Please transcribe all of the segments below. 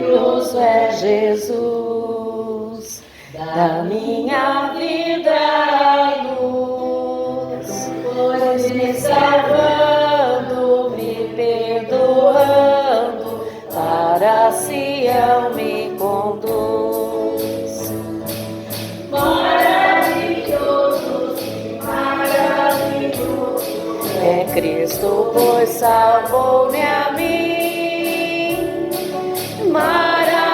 Maravilhoso é Jesus, da minha vida a luz, pois me salvando, me perdoando, para Sião me conduz. Maravilhoso, maravilhoso é Cristo, pois salvou-me a mim. Maravilhoso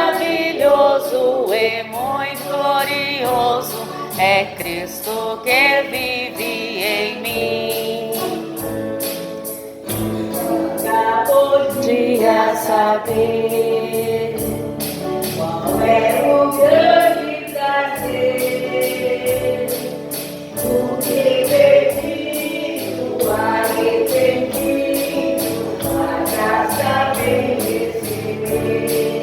e muito glorioso é Cristo que vive em mim. Nunca podia saber qual é o grande prazer do que perdido, arrependido, a graça vem receber.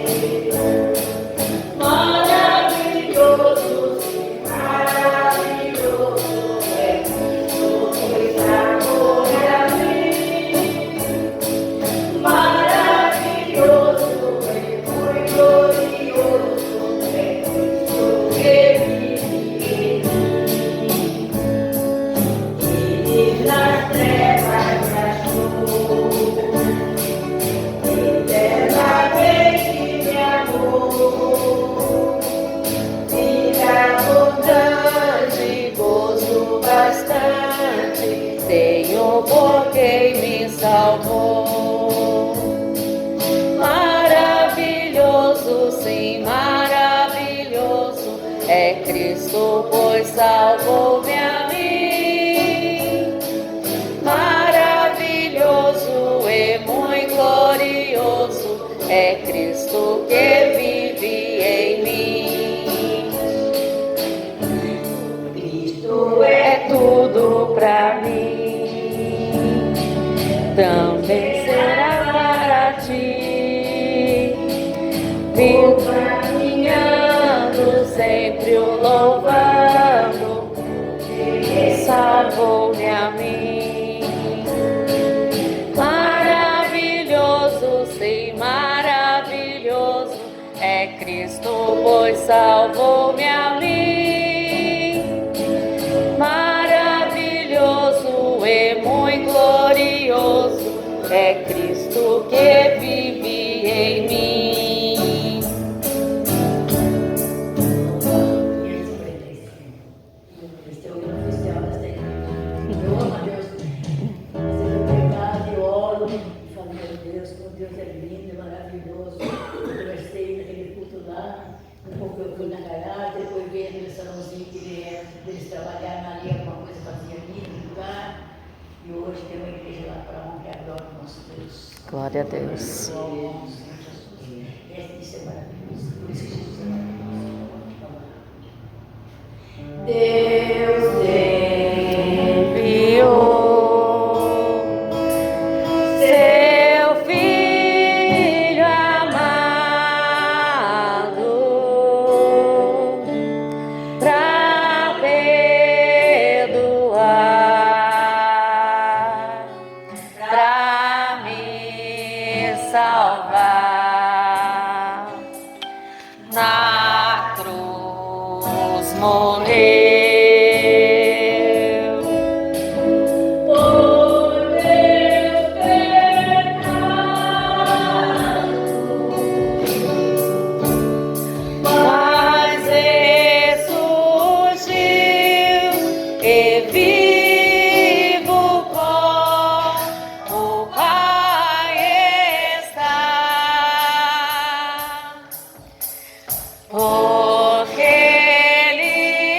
Maravilhoso, maravilhoso é Cristo, pois amor a mim. Maravilhoso e muito glorioso é Cristo que vive em mim. E nas trevas me achou, eternamente me amou. Vida abundante, gozo bastante, tenho por quem me salvou. Maravilhoso, sim, maravilhoso é Cristo, pois salvou-me a mim. Maravilhoso e muito glorioso é Cristo que vive em mim. Cristo é tudo pra mim, também será para ti. Vim caminhando, sempre o louvando, que salvou-me a mim. Maravilhoso, sim, maravilhoso é Cristo, pois salvou-me a mim. Maravilhoso e muito glorioso é Cristo que vive em mim. Este é o hino oficial desta igreja. Eu amo a Deus. Seja pecado, eu oro e falo, meu Deus, como Deus é lindo, é maravilhoso. Eu conversei naquele culto lá, um pouco eu fui na garagem, depois veio aquele salãozinho que eles trabalharam ali, alguma coisa fazia ali no lugar. E hoje tem uma igreja lá para honra e glória do nosso Deus. Glória a Deus. Glória ao Senhor Jesus. Isso é maravilhoso. Por isso que Jesus é maravilhoso. Deus Enviou seu Filho amado pra perdoar, pra me salvar. Na cruz morreu. Mas ressurgiu e vivo com o Pai está. Porque Ele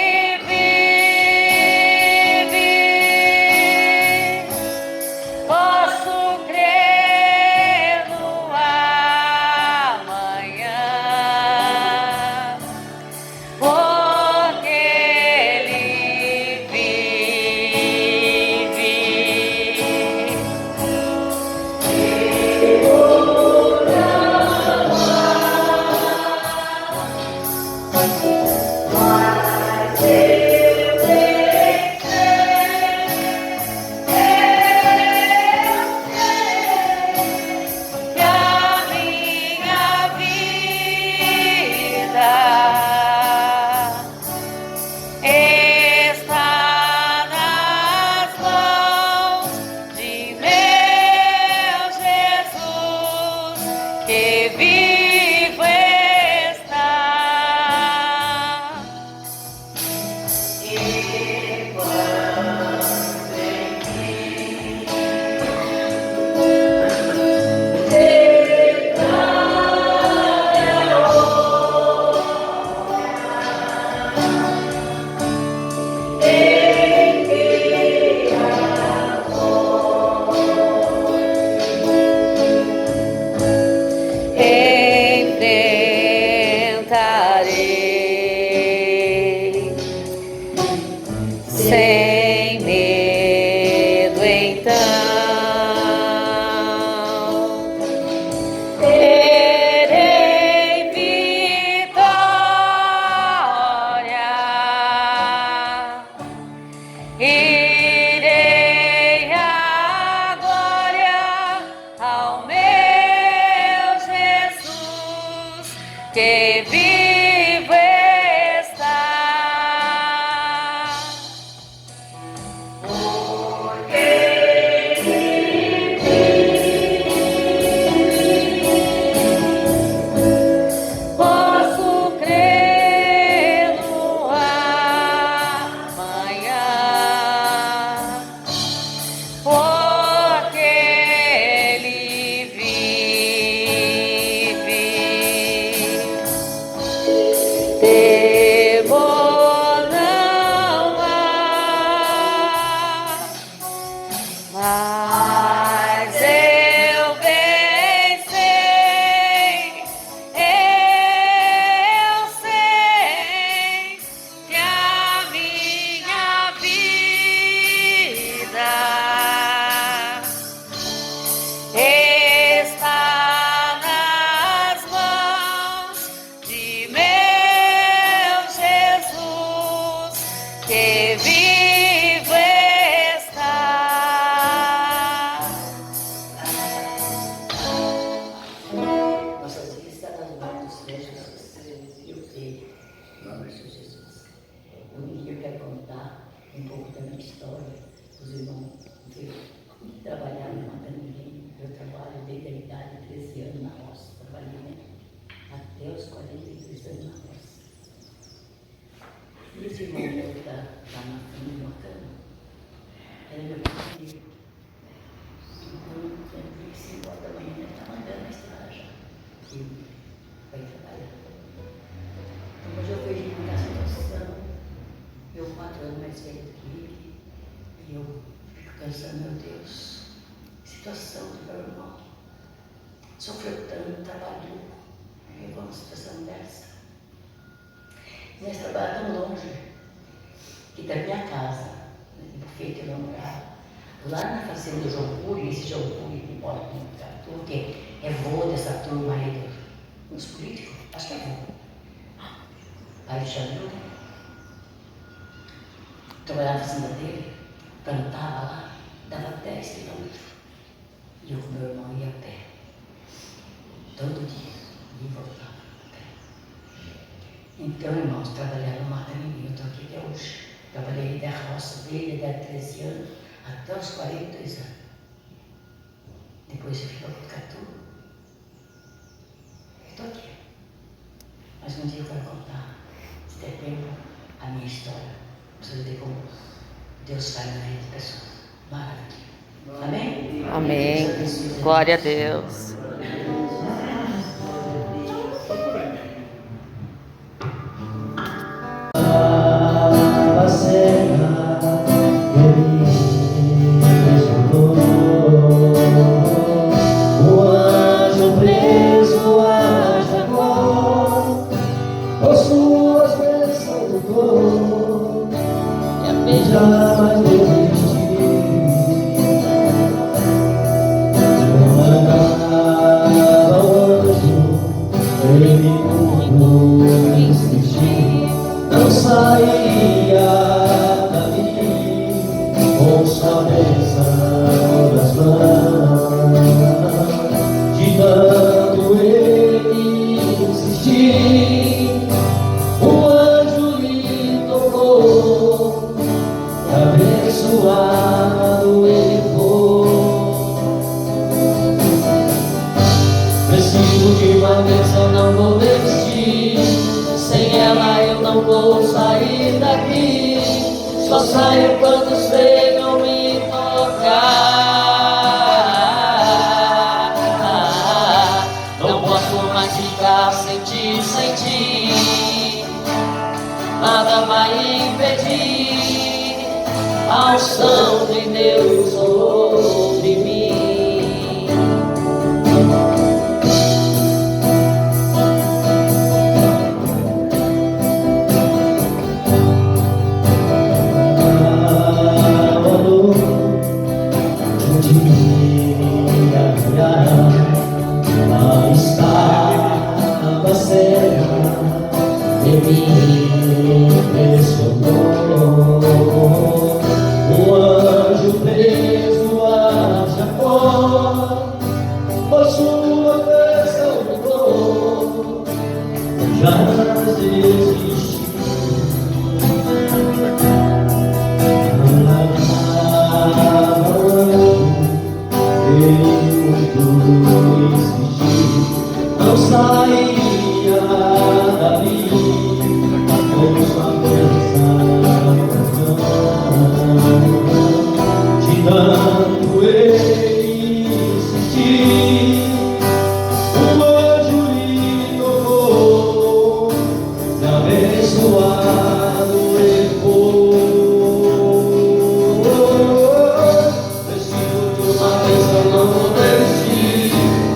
que vai trabalhar. Então, hoje eu vejo muita situação, eu 4 anos mais velho do que ele, e eu fico pensando, meu Deus, situação do meu irmão, sofreu tanto, trabalhou, levou uma situação dessa. Nós trabalhamos tão longe, que da minha casa, no bufete eu morava, lá na fazenda João Cury, esse João Cury que mora aqui no Catu, que é vô dessa turma aí dos políticos, acho que é vô. Aí chamou, trabalhava na fazenda dele, plantava lá, dava 10 quilômetros. E eu com meu irmão ia a pé, todo dia, e voltava a pé. Então, irmãos, trabalhar não mata ninguém, eu estou aqui até hoje. Trabalhei da roça dele, de 13 anos, até os 42 anos. Depois eu fui para Botucatu. Estou aqui. Mas um dia eu quero contar, se der tempo, a minha história. Para você ver como Deus faz na vida das pessoas. Maravilha. Amém? Amém. Glória a Deus. Não sairia dali com sua bênção das mãos, de tanto ele insistir, o anjo lhe tocou, e abençoado ele foi. Preciso de uma bênção, não vou desistir. Sem ela eu não vou sair daqui. Só saio quando os venham me tocar. Não posso mais ficar sem ti, sem ti. Nada vai impedir a unção de Deus sobre mim. Estava cega e me impressionou. Um anjo preso a Jacó, por sua bênção mudou. Já desisti. Não sairia dali com sua bênção, de tanto ele insistir, o anjo lhe tocou, e abençoado ele foi. Preciso de uma bênção, não vou desistir.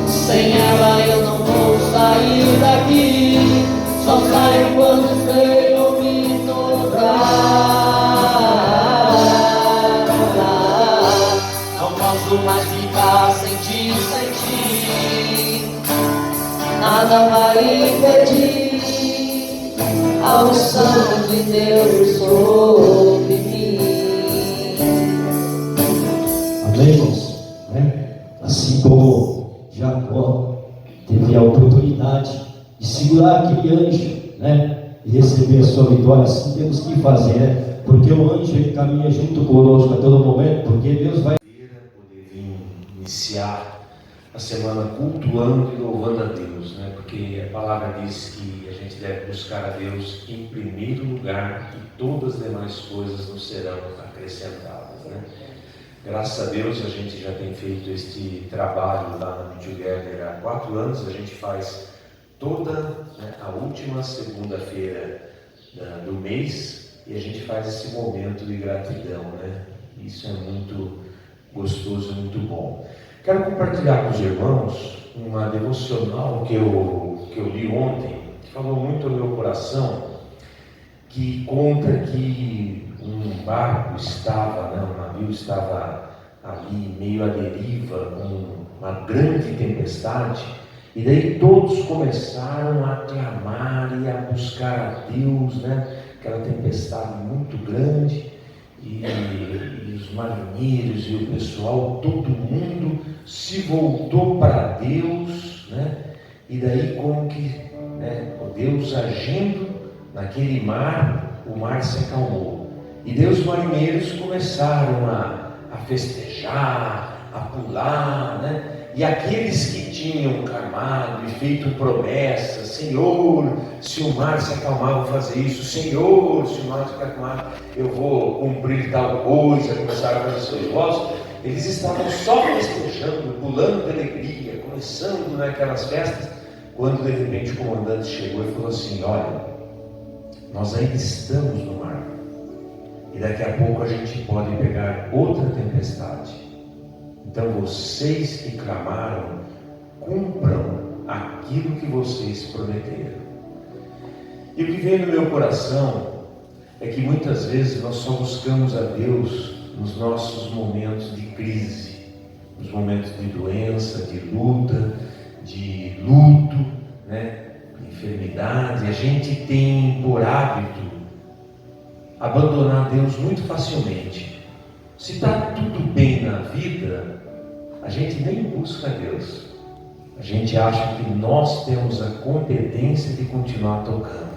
Sem ela eu não vou sair daqui. Só saio quando o Senhor me tocar. Não posso mais ficar sem ti, sem ti. Nada vai impedir a unção de Deus sobre mim. Amém, irmãos? Assim como Jacó teve a oportunidade de segurar aquele anjo, e receber a sua vitória, assim temos que fazer, porque o anjo ele caminha junto conosco a todo momento, porque Deus vai poder vir iniciar a semana cultuando e louvando a Deus, porque a palavra diz que a gente deve buscar a Deus em primeiro lugar e todas as demais coisas nos serão acrescentadas, Graças a Deus a gente já tem feito este trabalho lá na Be Together há 4 anos. A gente faz toda, né, a última segunda-feira do mês, e a gente faz esse momento de gratidão, né? Isso é muito gostoso, muito bom. Quero compartilhar com os irmãos uma devocional que eu li ontem, que falou muito ao meu coração, que conta que um barco estava, né, um navio estava ali meio à deriva, com uma grande tempestade, e daí todos começaram a clamar e a buscar a Deus, né? Aquela tempestade muito grande, e os marinheiros e o pessoal, todo mundo se voltou para Deus, né? E daí como que, né, Deus agindo naquele mar, o mar se acalmou. E daí os marinheiros começaram a festejar, a pular, né? E aqueles que tinham clamado e feito promessas: Senhor, se o mar se acalmar, eu vou fazer isso. Senhor, se o mar se acalmar, eu vou cumprir tal coisa. Começaram a fazer seus votos. Eles estavam só festejando, pulando de alegria, começando naquelas festas, quando de repente o comandante chegou e falou assim: olha, nós ainda estamos no mar, e daqui a pouco a gente pode pegar outra tempestade. Então vocês que clamaram, cumpram aquilo que vocês prometeram. E o que vem no meu coração é que muitas vezes nós só buscamos a Deus nos nossos momentos de crise, nos momentos de doença, de luta, de luto, né? De enfermidade. A gente tem por hábito abandonar Deus muito facilmente. Se está tudo bem na vida, a gente nem busca Deus. A gente acha que nós temos a competência de continuar tocando.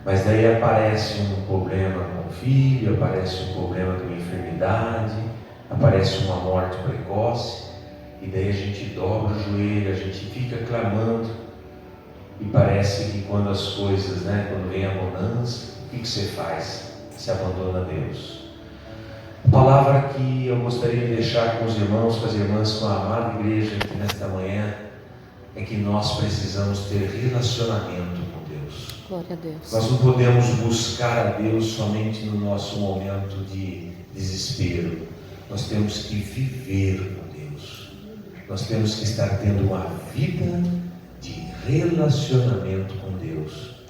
Mas daí aparece um problema com o filho, aparece um problema de uma enfermidade, aparece uma morte precoce, e daí a gente dobra o joelho, a gente fica clamando, e parece que quando as coisas, né, quando vem a bonança, o que você faz? Você abandona Deus. A palavra que eu gostaria de deixar com os irmãos, com as irmãs, com a amada igreja aqui nesta manhã, é que nós precisamos ter relacionamento com Deus. Glória a Deus. Nós não podemos buscar a Deus somente no nosso momento de desespero. Nós temos que viver com Deus. Nós temos que estar tendo uma vida de relacionamento com Deus,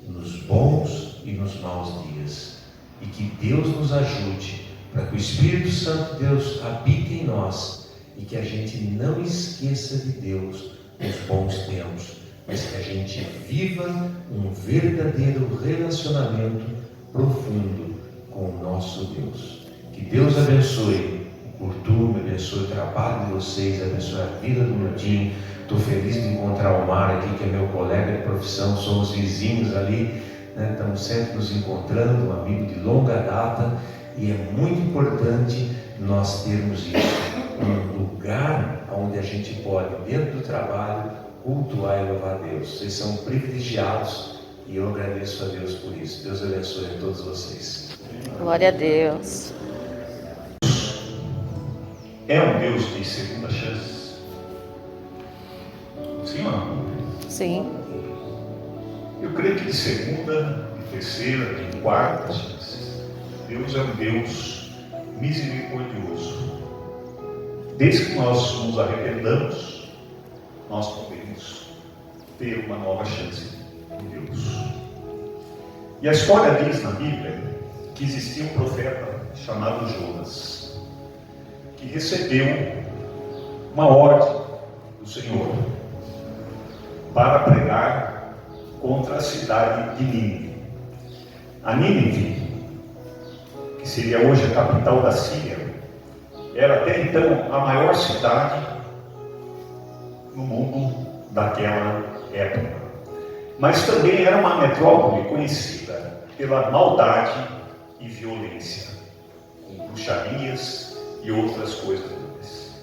nos bons e nos maus dias. E que Deus nos ajude, para que o Espírito Santo de Deus habite em nós, e que a gente não esqueça de Deus nos bons tempos, mas que a gente viva um verdadeiro relacionamento profundo com o nosso Deus. Que Deus abençoe o Curtume, abençoe o trabalho de vocês, abençoe a vida do Nudinho. Estou feliz de encontrar o Mar aqui, que é meu colega de profissão, somos vizinhos ali, né? Estamos sempre nos encontrando, um amigo de longa data, e é muito importante nós termos isso, um lugar onde a gente pode, dentro do trabalho, cultuar e louvar a Deus. Vocês são privilegiados e eu agradeço a Deus por isso. Deus abençoe a todos vocês. Glória a Deus. É um Deus de segunda chance? Sim ou não? Sim. Eu creio que de segunda, de terceira, de quarta chance. Deus é um Deus misericordioso. Desde que nós nos arrependamos, nós podemos ter uma nova chance com Deus. E a história diz na Bíblia que existia um profeta chamado Jonas, que recebeu uma ordem do Senhor para pregar contra a cidade de Nínive. A Nínive, que seria hoje a capital da Síria, era até então a maior cidade no mundo daquela época. Mas também era uma metrópole conhecida pela maldade e violência, com bruxarias e outras coisas mais.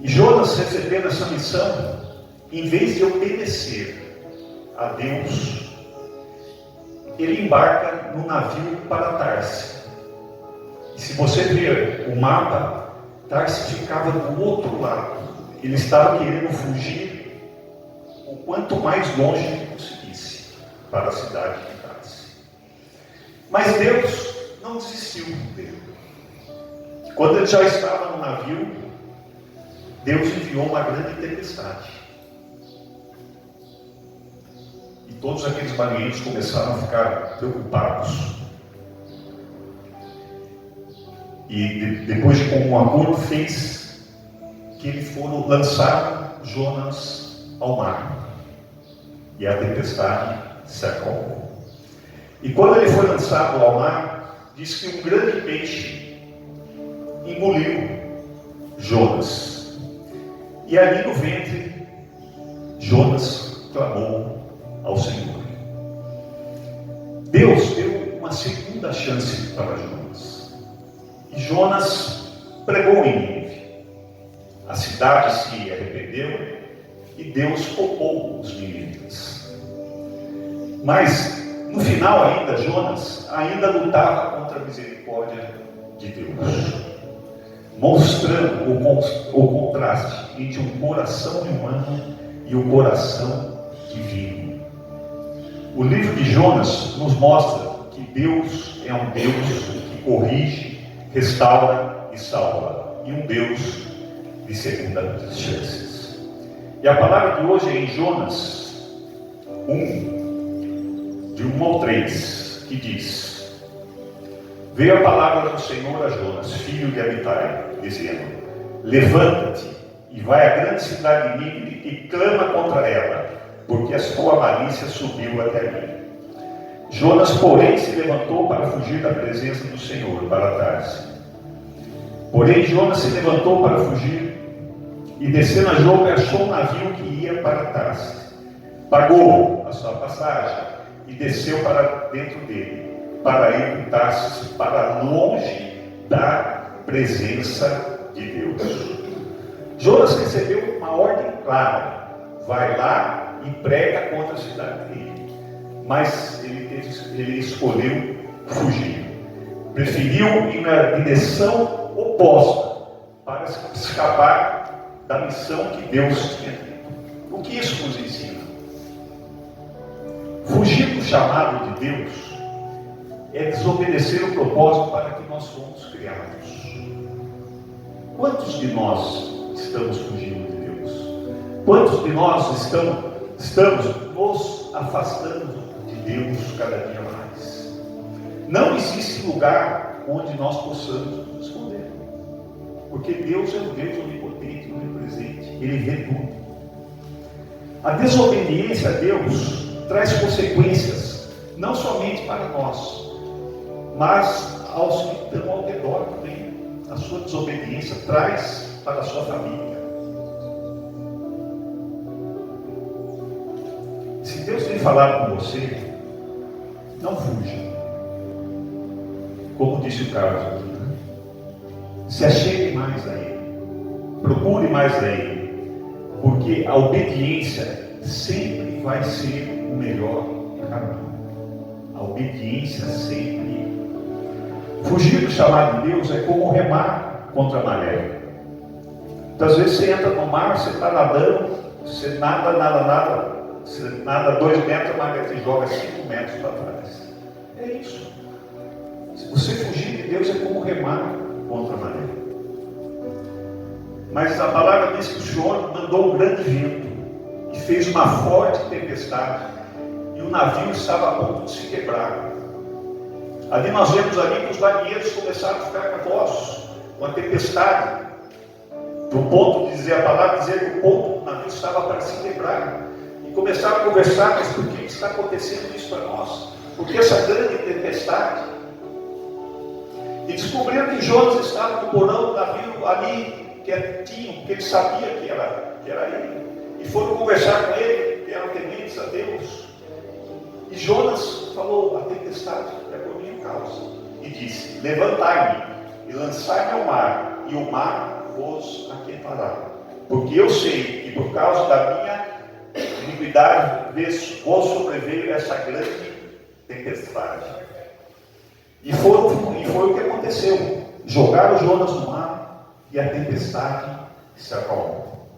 E Jonas, recebendo essa missão, em vez de obedecer a Deus, ele embarca no navio para Tarse. E se você ver o mapa, Tarsis ficava do outro lado. Ele estava querendo fugir o quanto mais longe ele conseguisse para a cidade de Tarsis. Mas Deus não desistiu dele. Quando ele já estava no navio, Deus enviou uma grande tempestade. E todos aqueles marinheiros começaram a ficar preocupados. E depois de comum acordo, fez que eles foram lançar Jonas ao mar. E a tempestade se acalmou. E quando ele foi lançado ao mar, diz que um grande peixe engoliu Jonas. E ali no ventre, Jonas clamou ao Senhor. Deus deu uma segunda chance para Jonas. E Jonas pregou em Nínive. A cidade se arrependeu e Deus poupou os nínivitas. Mas, no final ainda, Jonas ainda lutava contra a misericórdia de Deus, mostrando o contraste entre um coração humano e o coração divino. O livro de Jonas nos mostra que Deus é um Deus que corrige, restaura e salva, e um Deus de segundas chances. E a palavra de hoje é em Jonas 1, de 1 ao 3, que diz: Veio a palavra do Senhor a Jonas, filho de Amitai, dizendo: Levanta-te e vai à grande cidade de Nínive e clama contra ela, porque a sua malícia subiu até mim. Jonas, porém, se levantou para fugir da presença do Senhor, para Tarsis. Porém, Jonas se levantou para fugir e, descendo a Jope, achou um navio que ia para Tarsis. Pagou a sua passagem e desceu para dentro dele, para ir em Tarsis, para longe da presença de Deus. Jonas recebeu uma ordem clara: vai lá e prega contra a cidade dele. Mas ele escolheu fugir. Preferiu ir na direção oposta para escapar da missão que Deus tinha dito. O que isso nos ensina? Fugir do chamado de Deus é desobedecer o propósito para que nós fomos criados. Quantos de nós estamos fugindo de Deus? Quantos de nós estamos nos afastando de Deus cada dia mais? Não existe lugar onde nós possamos nos esconder, porque Deus é um Deus onipotente, onipresente, Ele vê tudo. A desobediência a Deus traz consequências, não somente para nós, mas aos que estão ao redor também. A sua desobediência traz para a sua família. Se Deus tem falado com você, não fuja. Como disse o Carlos aqui, né? Se achegue mais a Ele. Procure mais a Ele. Porque a obediência sempre vai ser o melhor caminho. A obediência sempre. Fugir do chamado de Deus é como remar contra a maré. Muitas vezes você entra no mar, você está nadando, você nada. Você nada 2 metros, a maré te joga 5 metros para trás. É isso. Se você fugir de Deus, é como remar contra a maré. Mas a palavra diz que o Senhor mandou um grande vento e fez uma forte tempestade, e o navio estava a ponto de se quebrar. Ali nós vemos ali que os marinheiros começaram a ficar nervosos com a tempestade, do ponto de dizer a palavra, dizer que o ponto do navio estava para se quebrar. Começaram a conversar: mas por que está acontecendo isso para nós? Por que essa grande tempestade? E descobriram que Jonas estava no porão do navio ali quietinho, porque ele sabia que era ele. E foram conversar com ele, que eram tementes a Deus. E Jonas falou: a tempestade é por minha causa. E disse: levantai-me e lançai-me ao mar, e o mar vos aquietará. Porque eu sei que por causa da minha iniquidade vos sobreveio essa grande tempestade. E foi o que aconteceu. jogaram Jonas no mar e a tempestade se acalmou.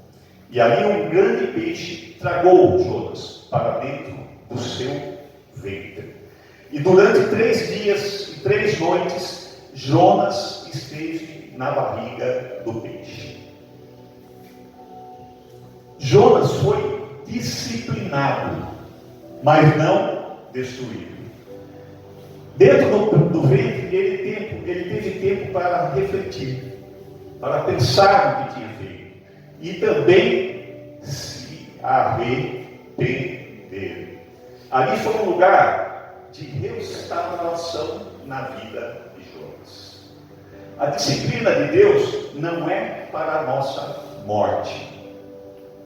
E ali um grande peixe tragou Jonas para dentro do seu ventre. E durante 3 dias e 3 noites, Jonas esteve na barriga do peixe. Jonas foi disciplinado, mas não destruído. Dentro do ventre, ele teve tempo para refletir, para pensar no que tinha feito e também se arrepender. Ali foi um lugar de restauração na vida de Jonas. A disciplina de Deus não é para a nossa morte,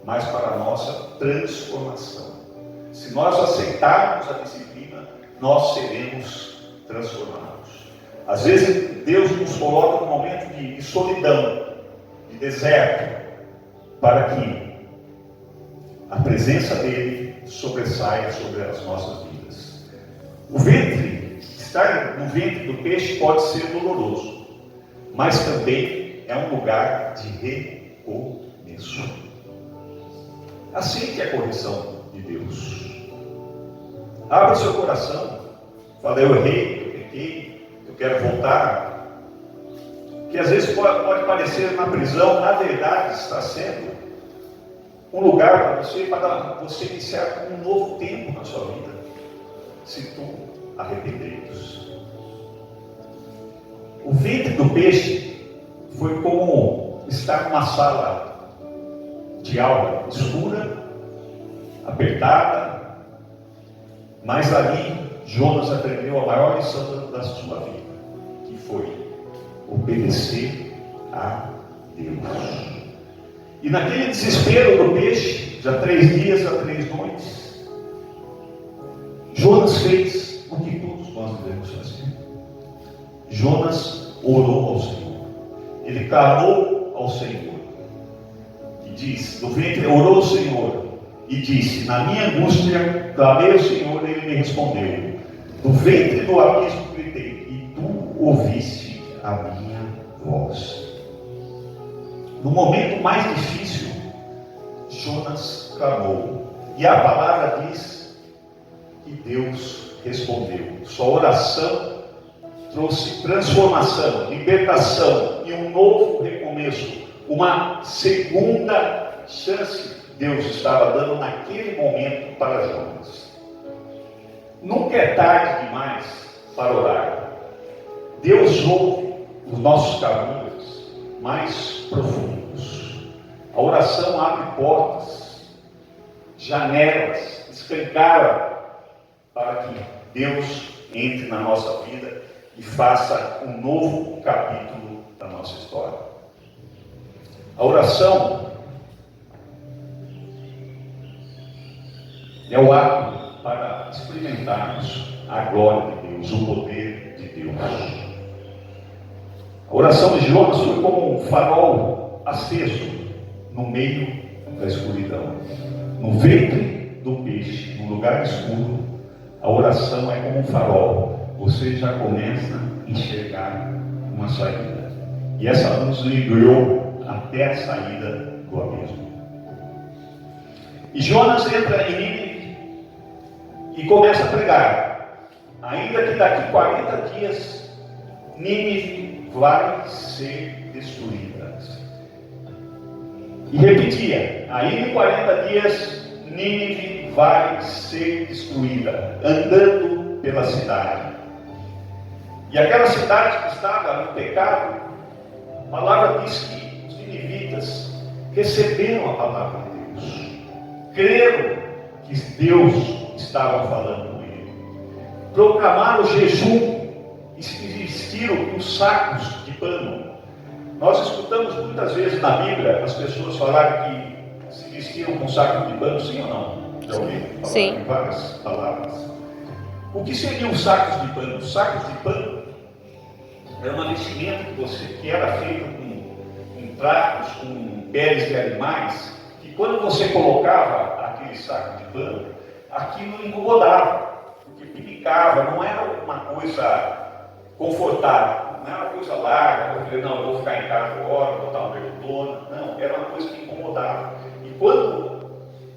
mas para a nossa transformação. Se nós aceitarmos a disciplina, nós seremos transformados. Às vezes Deus nos coloca num momento de solidão, de deserto, para que a presença dele sobressaia sobre as nossas vidas. Estar no ventre do peixe pode ser doloroso, mas também é um lugar de recomeço. Aceite a correção de Deus. Abra seu coração. Fala, eu errei, eu pequei, eu quero voltar. Que às vezes pode parecer na prisão, na verdade está sendo um lugar para você iniciar um novo tempo na sua vida, se tu arrependeres. O ventre do peixe foi como estar numa sala de aula escura, apertada, mas ali Jonas aprendeu a maior lição da sua vida, que foi obedecer a Deus. E naquele desespero do peixe, já 3 dias, já 3 noites, Jonas fez o que todos nós devemos fazer. Jonas orou ao Senhor. Ele clamou ao Senhor. E diz, do ventre, orou ao Senhor. E disse, na minha angústia, clamei ao Senhor e Ele me respondeu. Do ventre do abismo gritei, e tu ouviste a minha voz. No momento mais difícil, Jonas clamou. E a palavra diz que Deus respondeu. Sua oração trouxe transformação, libertação e um novo recomeço. Uma segunda chance Deus estava dando naquele momento para Jonas. Nunca é tarde demais para orar. Deus ouve os nossos caminhos mais profundos. A oração abre portas, janelas, escancara para que Deus entre na nossa vida e faça um novo capítulo da nossa história. A oração é o ato para experimentarmos a glória de Deus, o poder de Deus. A oração de Jonas foi como um farol aceso no meio da escuridão. No ventre do peixe, num lugar escuro, a oração é como um farol. Você já começa a enxergar uma saída. E essa luz livrou até a saída do abismo. E Jonas entra em Nínive e começa a pregar. Ainda que daqui 40 dias, Nínive vai ser destruída. E repetia, ainda em 40 dias, Nínive vai ser destruída, andando pela cidade. E aquela cidade que estava no pecado, a palavra diz que os ninivitas receberam a palavra de Deus, creram que Deus estava falando com ele, proclamaram jejum e se vestiram com sacos de pano. Nós escutamos muitas vezes na Bíblia as pessoas falarem que se vestiram com sacos de pano, sim ou não? Já ouviram falar Sim. em várias palavras. O que seriam sacos de pano? Sacos de pano era uma vestimenta que era feita com trapos, com peles de animais, que quando você colocava aquele saco de pano, aquilo incomodava, porque picava, não era uma coisa confortável, não era uma coisa larga. Eu falei, não, eu vou ficar em casa agora, vou botar uma bermudona. Não, era uma coisa que incomodava. E quando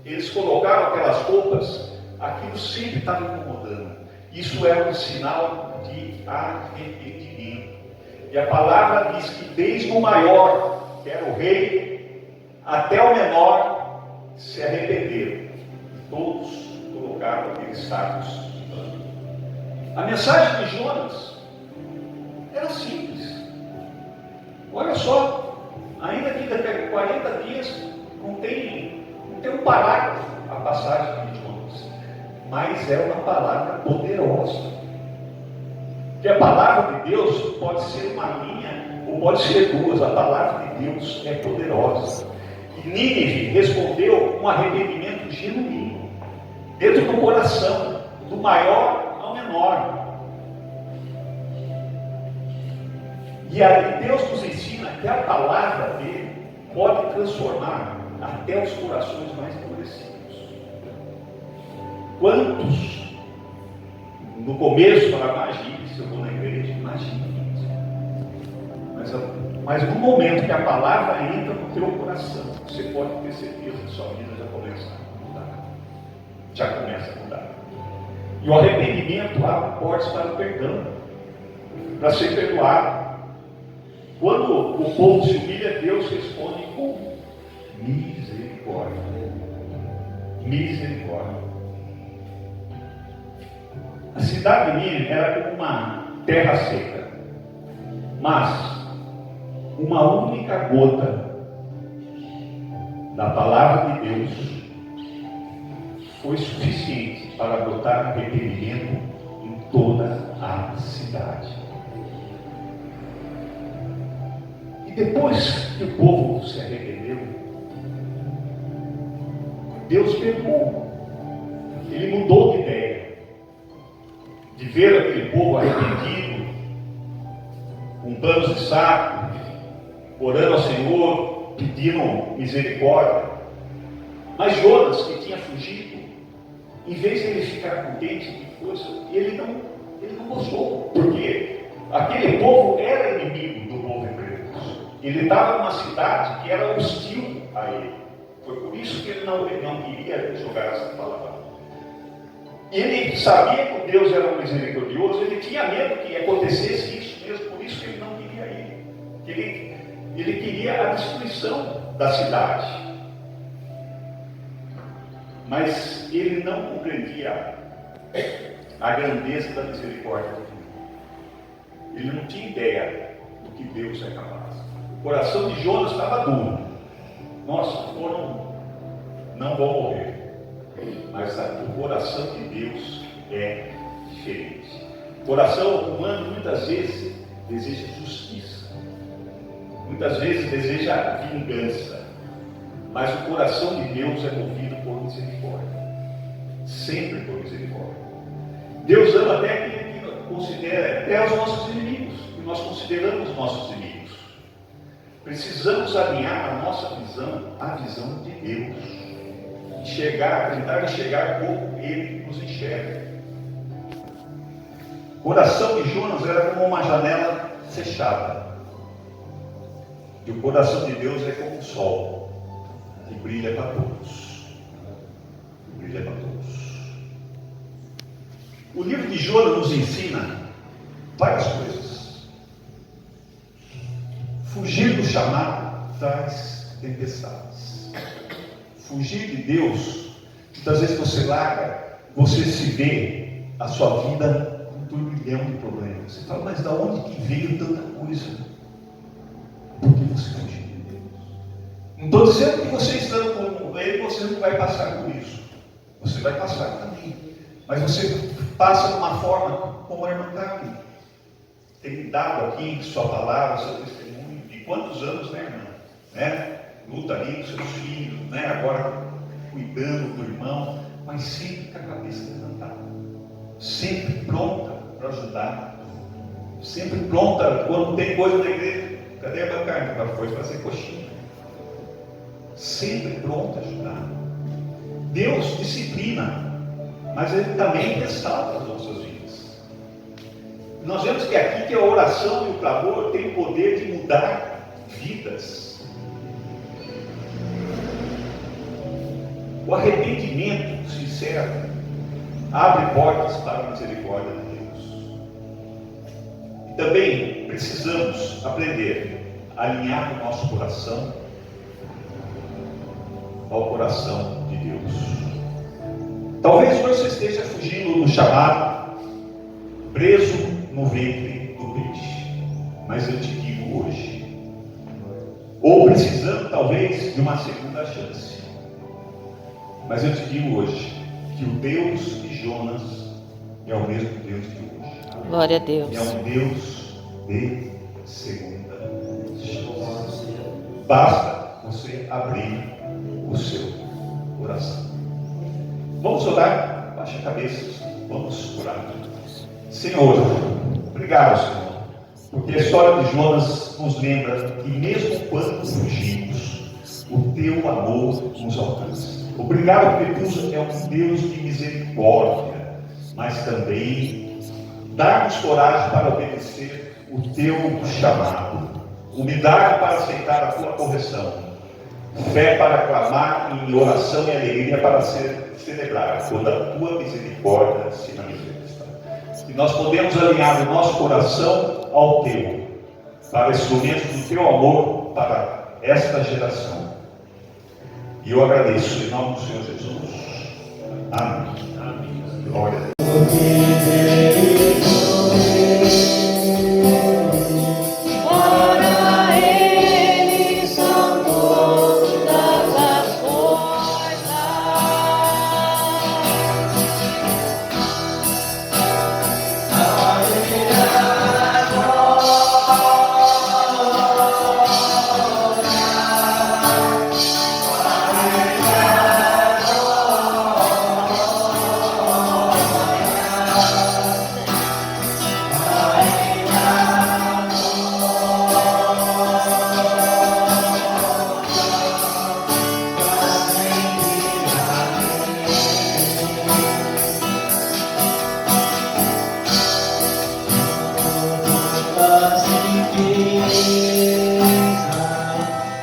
eles colocaram aquelas roupas, aquilo sempre estava incomodando. Isso era um sinal de arrependimento. E a palavra diz que desde o maior, que era o rei, até o menor, se arrependeram. Todos colocaram aquele status de pano. A mensagem de Jonas era simples. Olha só, ainda que daqui a 40 dias não tem um parágrafo a passagem de Jonas, mas é uma palavra poderosa. Porque a palavra de Deus pode ser uma linha ou pode ser duas. A palavra de Deus é poderosa. E Nínive respondeu com arrependimento genuíno, dentro do coração, do maior ao menor. E aí Deus nos ensina que a palavra dele pode transformar até os corações mais endurecidos. Quantos no começo falaram, imagine, se eu vou na igreja, imagine. Mas no momento que a palavra entra no teu coração, você pode ter certeza que sua vida já começa a mudar. Já começa a mudar. E o arrependimento abre portas para o perdão, para ser perdoado. Quando o povo se humilha, Deus responde com misericórdia. Misericórdia. A cidade de Nínive era como uma terra seca, mas uma única gota da palavra de Deus foi suficiente para botar arrependimento em toda a cidade. E depois que o povo se arrependeu, Deus perdoou. Ele mudou de ideia. De ver aquele povo arrependido, com panos de saco, orando ao Senhor, pedindo misericórdia. Mas Jonas, que tinha fugido, em vez de ele ficar contente de força, ele não gostou, porque aquele povo era inimigo do povo hebreu. Ele estava numa cidade que era hostil a ele. Foi por isso que ele não queria jogar essa palavra. Ele sabia que Deus era um misericordioso, ele tinha medo que acontecesse isso mesmo, por isso que ele não queria ir. Ele queria a destruição da cidade. Mas ele não compreendia a grandeza da misericórdia de Deus. Ele não tinha ideia do que Deus é capaz. O coração de Jonas estava duro. Nossa, não vão morrer. Mas o coração de Deus é diferente. O coração humano muitas vezes deseja justiça, muitas vezes deseja vingança, mas o coração de Deus é movido por misericórdia, sempre por misericórdia. Deus ama até quem considera até os nossos inimigos, que nós consideramos os nossos inimigos. Precisamos alinhar a nossa visão à visão de Deus. Tentar enxergar como ele nos enxerga. O coração de Jonas era como uma janela fechada. E o coração de Deus é como um sol, que brilha para todos. Brilha para todos. O livro de Jonas nos ensina várias coisas. Fugir do chamado traz tempestades. Fugir de Deus, muitas vezes você larga, você se vê a sua vida com um turbilhão de problemas. Você fala, mas da onde que veio tanta coisa? Porque você fugiu de Deus. Não estou dizendo que você estando com ele, você não vai passar por isso. Você vai passar também. Mas você passa de uma forma como a irmã Carmen tem dado aqui sua palavra, seu testemunho, de quantos anos, né, irmã? Né? Luta ali com seus filhos, né? Agora cuidando do irmão, mas sempre com a cabeça levantada, sempre pronta para ajudar, sempre pronta quando tem coisa na igreja. Cadê a bancada? Ela foi fazer coxinha. Sempre pronta a ajudar. Deus disciplina, mas Ele também restaura as nossas vidas. Nós vemos que aqui que a oração e o clamor têm o poder de mudar vidas. O arrependimento sincero abre portas para a misericórdia de Deus. E também precisamos aprender a alinhar o nosso coração ao coração de Deus. Talvez você esteja fugindo do chamado, preso no ventre do peixe, mas eu te digo hoje, ou precisando talvez de uma segunda chance, mas eu te digo hoje, que o Deus de Jonas é o mesmo Deus de hoje. Glória a Deus. É um Deus de segunda chance. Basta você abrir o seu coração. Vamos orar? Baixa a cabeça. Vamos orar. Senhor, obrigado, Senhor, porque a história de Jonas nos lembra que mesmo quando fugimos, o teu amor nos alcança. Obrigado porque tu é um Deus de misericórdia, mas também dá-nos coragem para obedecer o teu chamado, humildade para aceitar a tua correção, fé para clamar em oração e alegria para celebrar quando a tua misericórdia se manifesta. E nós podemos alinhar o nosso coração ao teu, para instrumentos do teu amor para esta geração. E eu agradeço em nome do Senhor Jesus. Amém. Amém. Glória a Deus. Para Ele são todas as coisas.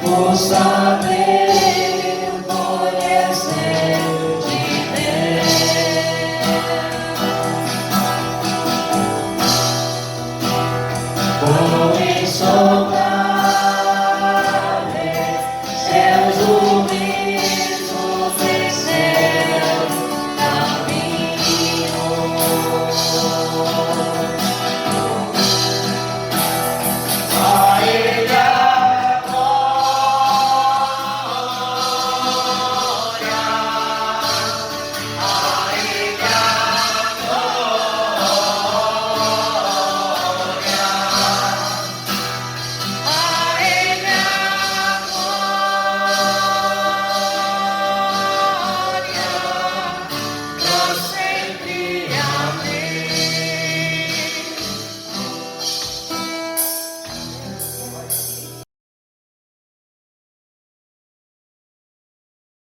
Possa